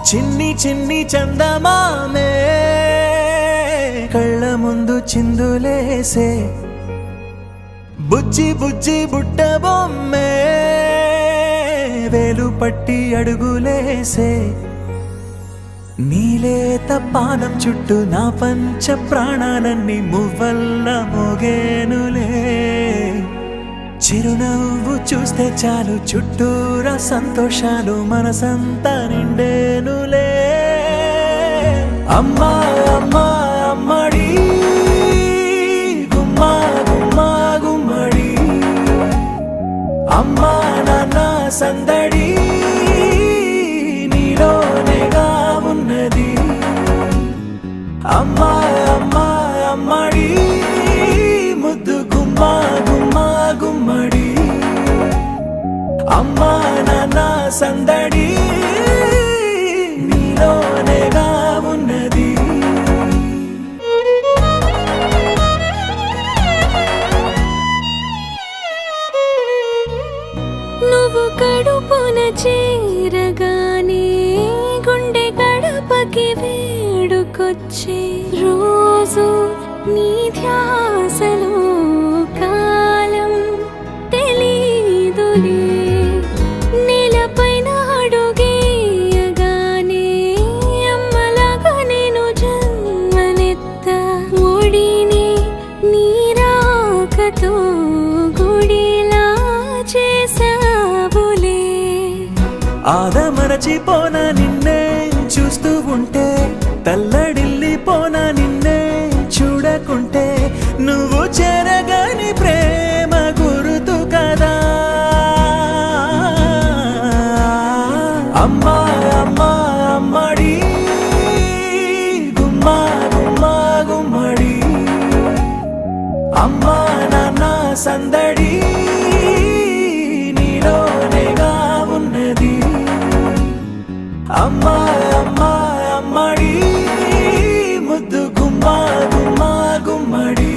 చిన్ని చిన్ని చందమామే కళ్ళ ముందు చిందులేసే బుజ్జి బుజ్జి బుట్ట బొమ్మే వేలు పట్టి అడుగులేసే నీలేత పానం చుట్టూ నా పంచ ప్రాణాలన్నీ మువ్వల్ల మోగేనులే చిరునవ్వు చూస్తే చాలు చుట్టూరా సంతోషాలు మనసంతా నిండేనులే అమ్మా అమ్మా అమ్మడి గుమ్మా గుమ్మా గుమ్మడి అమ్మా నాన్న సందడి నీలోనేగా ఉన్నది అమ్మా అమ్మా అమ్మడి ముద్దు గుమ్మా గుమ్మా గుమ్మడి అమ్మా నాన్న సందడి నీలోనేగా ఉన్నది నువ్వు కడుపున చేరగానే గుండె గడపకి వేడుకొచ్చే రోజు నీ ధ్యాసలో కాలం తెలీదులే నేలపైన అడుగేయగానే అమ్మలాగా నేను జన్మనెత్త ఒడిని నీ రాకతో గుడిలా చేసావులే ఆదమరచిపోన నిన్నే చూస్తూ ఉంటే తల్లడిల్లిపోన నిన్నే చూడకుంటే నువ్వు చెరగని ప్రేమ గురుతు కదా అమ్మా అమ్మా అమ్మడి గుమ్మా గుమ్మా గుమ్మడి అమ్మా నాన్న సందడి నీలోనేగా ఉన్నది అమ్మా అమ్మా అమ్మడి ముద్దు గుమ్మా గుమ్మా గుమ్మడి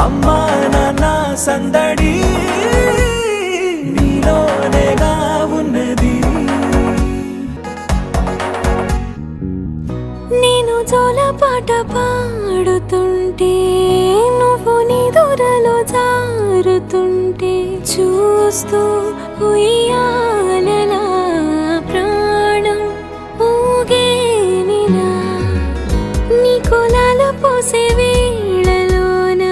అమ్మా నాన్న సందడి నీలోనేగా ఉన్నది నేను జోలపాట పాడుతుంటే నువ్వు నిదురలో జారుతుంటే చూస్తూ ఉయ్యాలలా ప్రాణం ఊగేనిలా నీ కులాల పోసే వేళలోన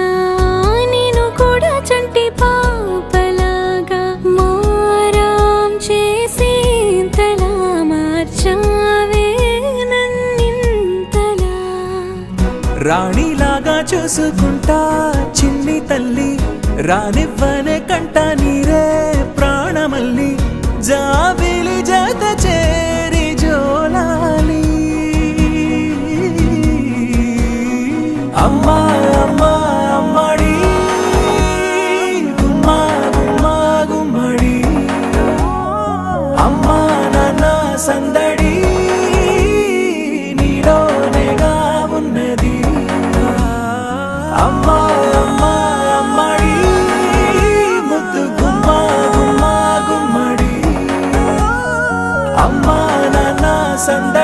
నేను కూడా చంటి పాపలాగా మారాం చేసేంతలా మార్చావే నన్నింతలా రాణిలాగా చూసుకుంటా చిన్ని తల్లి రానివ్వనే కంట నీరే ప్రాణమల్లి జాబిలి జత చేరి జోలాలి అమ్మా అమ్మా అమ్మడి గుమ్మా గుమ్మా గుమ్మడి అమ్మా నాన్న సందడి నీలోనేగా ఉన్నది అమ్మా అమ్మా అమ్మడి ముద్దు గుమ్మా గుమ్మా గుమ్మడి అమ్మా నాన్న సందడి